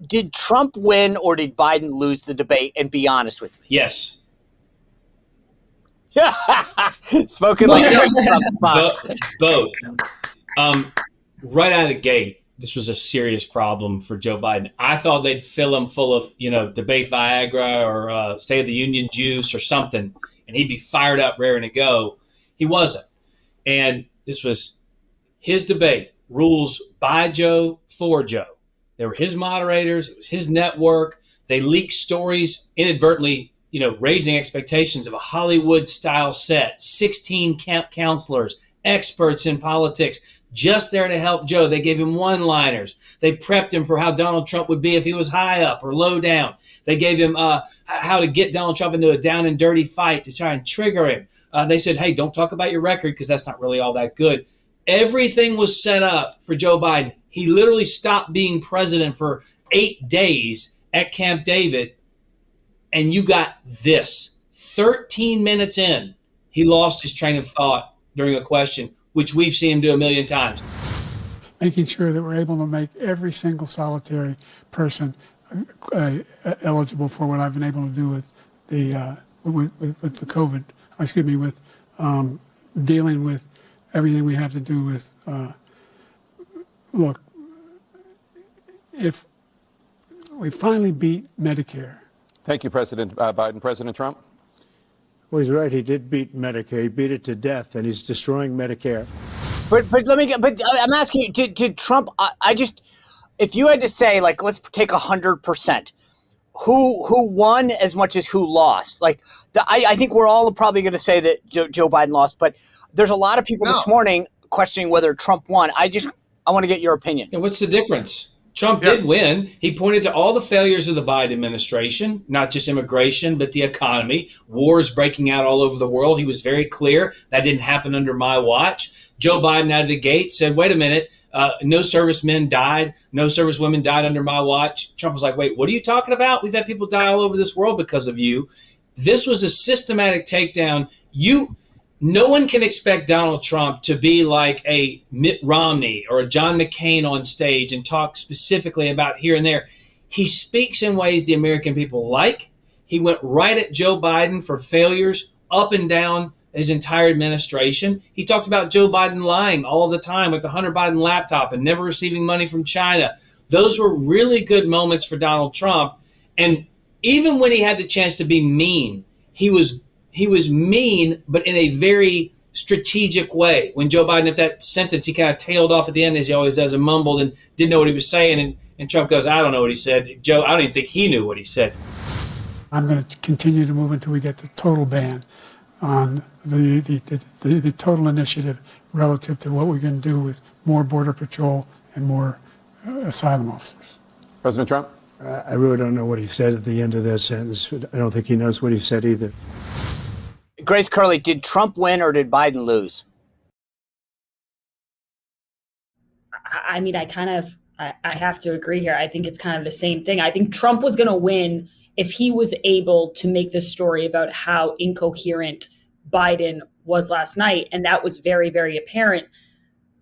Did Trump win or did Biden lose the debate? And be honest with me. Yes. Spoken like Trump Fox. Both. Right out of the gate, this was a serious problem for Joe Biden. I thought they'd fill him full of, debate Viagra or State of the Union juice or something, and he'd be fired up, raring to go. He wasn't. And this was his debate, rules by Joe, for Joe. They were his moderators. It was his network. They leaked stories inadvertently, raising expectations of a Hollywood-style set, 16 camp counselors, experts in politics, just there to help Joe. They gave him one-liners. They prepped him for how Donald Trump would be if he was high up or low down. They gave him how to get Donald Trump into a down and dirty fight to try and trigger him. They said, hey, don't talk about your record because that's not really all that good. Everything was set up for Joe Biden. He literally stopped being president for 8 days at Camp David, and you got this. 13 minutes in, he lost his train of thought during a question, which we've seen him do a million times. Making sure that we're able to make every single solitary person eligible for what I've been able to do with the COVID. With dealing with everything we have to do with. Look, if we finally beat Medicare. Thank you, President Biden. President Trump? Well, he's right. He did beat Medicare. He beat it to death, and he's destroying Medicare. But I'm asking you, did Trump? If you had to say, like, let's take 100%, who won as much as who lost? I think we're all probably going to say that Joe Biden lost, but there's a lot of people this morning questioning whether Trump won. I want to get your opinion. And what's the difference? Trump did win. He pointed to all the failures of the Biden administration, not just immigration, but the economy, wars breaking out all over the world. He was very clear that didn't happen under my watch. Joe Biden out of the gate said, wait a minute, no servicemen died, no servicewomen died under my watch. Trump was like, wait, what are you talking about? We've had people die all over this world because of you. This was a systematic takedown. No one can expect Donald Trump to be like a Mitt Romney or a John McCain on stage and talk specifically about here and there. He speaks in ways the American people like. He went right at Joe Biden for failures up and down his entire administration. He talked about Joe Biden lying all the time with the Hunter Biden laptop and never receiving money from China. Those were really good moments for Donald Trump. And even when he had the chance to be mean, he was mean, but in a very strategic way. When Joe Biden, at that sentence, he kind of tailed off at the end, as he always does, and mumbled and didn't know what he was saying. And Trump goes, I don't know what he said. Joe, I don't even think he knew what he said. I'm going to continue to move until we get the total ban on the total initiative relative to what we're going to do with more Border Patrol and more asylum officers. President Trump? I really don't know what he said at the end of that sentence. I don't think he knows what he said either. Grace Curley, did Trump win or did Biden lose? I mean, I have to agree here. I think it's kind of the same thing. I think Trump was going to win if he was able to make this story about how incoherent Biden was last night. And that was very, very apparent.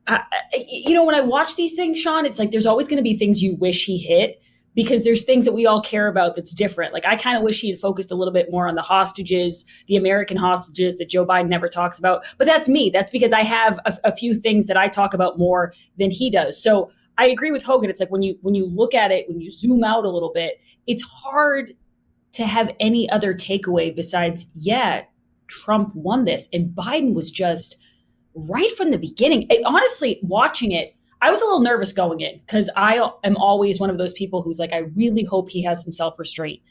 When I watch these things, Sean, it's like there's always going to be things you wish he hit, because there's things that we all care about that's different. Like, I kind of wish he had focused a little bit more on the hostages, the American hostages that Joe Biden never talks about. But that's me. That's because I have a few things that I talk about more than he does. So I agree with Hogan. It's like when you look at it, when you zoom out a little bit, it's hard to have any other takeaway besides, Trump won this. And Biden was just right from the beginning. And honestly, watching it, I was a little nervous going in because I am always one of those people who's like, I really hope he has some self-restraint.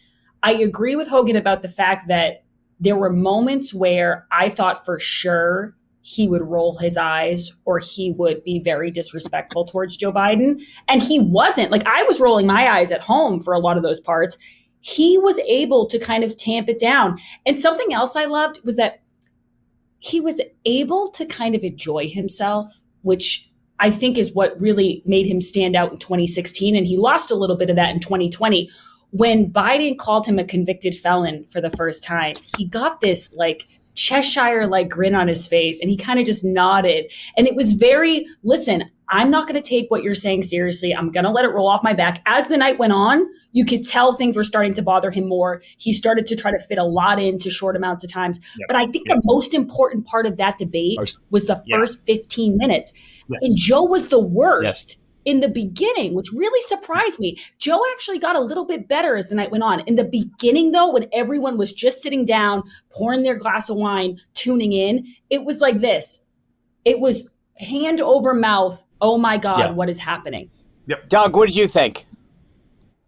I agree with Hogan about the fact that there were moments where I thought for sure he would roll his eyes or he would be very disrespectful towards Joe Biden. And he wasn't. Like, I was rolling my eyes at home for a lot of those parts. He was able to kind of tamp it down. And something else I loved was that he was able to kind of enjoy himself, which I think is what really made him stand out in 2016. And he lost a little bit of that in 2020. When Biden called him a convicted felon for the first time, he got this like Cheshire like grin on his face and he kind of just nodded. And it was very, listen, I'm not going to take what you're saying seriously. I'm going to let it roll off my back. As the night went on, you could tell things were starting to bother him more. He started to try to fit a lot into short amounts of times. Yep. But I think the most important part of that debate was the first 15 minutes. Yes. And Joe was the worst. Yes. In the beginning, which really surprised me. Joe actually got a little bit better as the night went on. In the beginning, though, when everyone was just sitting down, pouring their glass of wine, tuning in, it was like this. It was hand over mouth. Oh, my God, What is happening? Yep. Doug, what did you think?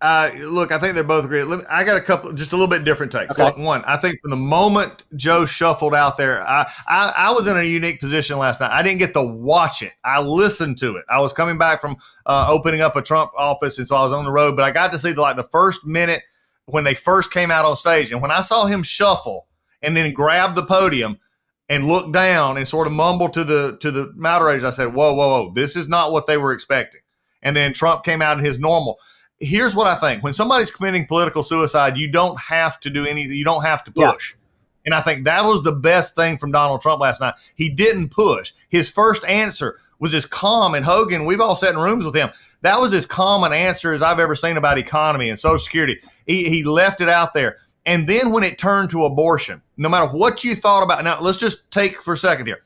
Look, I think they're both great. I got a couple, just a little bit different takes. Okay. Look, one, I think from the moment Joe shuffled out there, I was in a unique position last night. I didn't get to watch it. I listened to it. I was coming back from opening up a Trump office, and so I was on the road. But I got to see the first minute when they first came out on stage. And when I saw him shuffle and then grab the podium and look down and sort of mumble to the moderators, I said, whoa, this is not what they were expecting. And then Trump came out in his normal. Here's what I think. When somebody's committing political suicide, you don't have to do anything. You don't have to push. Yeah. And I think that was the best thing from Donald Trump last night. He didn't push. His first answer was as calm. And Hogan, we've all sat in rooms with him. That was as calm an answer as I've ever seen about economy and Social Security. He left it out there. And then when it turned to abortion, no matter what you thought about, now let's just take for a second here.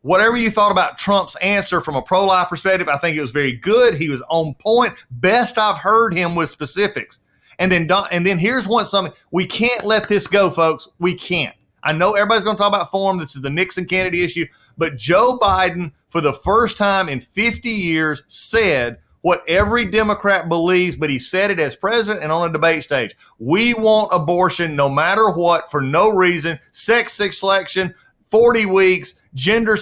Whatever you thought about Trump's answer from a pro-life perspective, I think it was very good. He was on point. Best I've heard him with specifics. And then here's something. We can't let this go, folks. We can't. I know everybody's going to talk about form. This is the Nixon-Kennedy issue. But Joe Biden, for the first time in 50 years, said what every Democrat believes, but he said it as president and on a debate stage. We want abortion no matter what, for no reason, sex selection, 40 weeks, gender,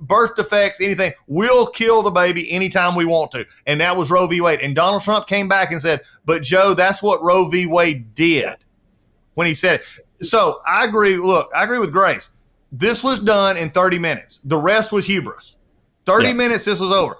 birth defects, anything. We'll kill the baby anytime we want to. And that was Roe v. Wade. And Donald Trump came back and said, but Joe, that's what Roe v. Wade did when he said it. So I agree. Look, I agree with Grace. This was done in 30 minutes. The rest was hubris. 30 minutes, this was over.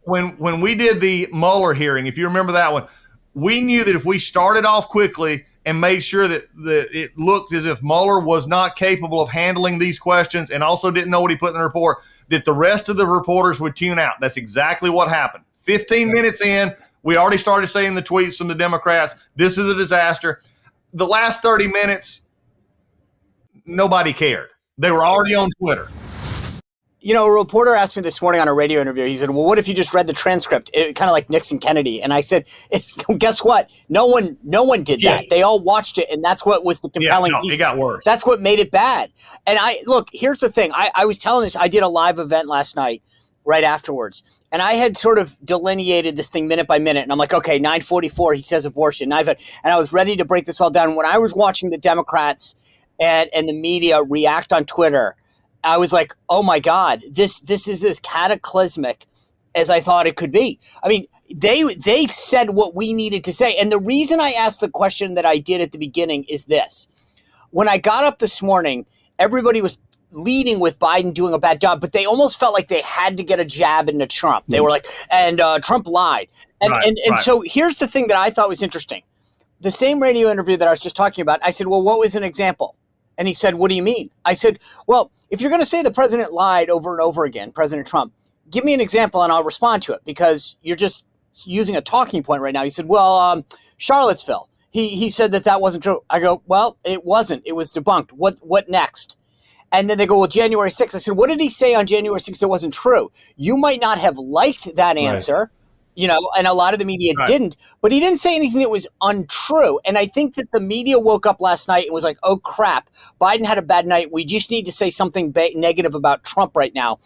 When we did the Mueller hearing, if you remember that one, we knew that if we started off quickly and made sure that it looked as if Mueller was not capable of handling these questions and also didn't know what he put in the report, that the rest of the reporters would tune out. That's exactly what happened. 15 minutes in, we already started seeing the tweets from the Democrats. This is a disaster. The last 30 minutes, nobody cared. They were already on Twitter. You know, a reporter asked me this morning on a radio interview. He said, well, what if you just read the transcript? Kind of like Nixon Kennedy. And I said, guess what? No one did that. They all watched it. And that's what was the compelling piece. It got worse. That's what made it bad. And look, here's the thing. I was telling this, I did a live event last night right afterwards. And I had sort of delineated this thing minute by minute. And I'm like, okay, 9:44, he says abortion. And I was ready to break this all down. When I was watching the Democrats and the media react on Twitter, I was like, oh my God, this is as cataclysmic as I thought it could be. I mean, they said what we needed to say. And the reason I asked the question that I did at the beginning is this. When I got up this morning, everybody was leading with Biden doing a bad job, but they almost felt like they had to get a jab into Trump. They were like, and Trump lied. And so here's the thing that I thought was interesting. The same radio interview that I was just talking about, I said, well, what was an example? And he said, what do you mean? I said, well, if you're going to say the president lied over and over again, President Trump, give me an example and I'll respond to it because you're just using a talking point right now. He said, well, Charlottesville. He said that wasn't true. I go, well, it wasn't. It was debunked. What next? And then they go, well, January 6th. I said, what did he say on January 6th that wasn't true? You might not have liked that answer. You know, and a lot of the media didn't, but he didn't say anything that was untrue. And I think that the media woke up last night and was like, oh, crap, Biden had a bad night. We just need to say something negative about Trump right now.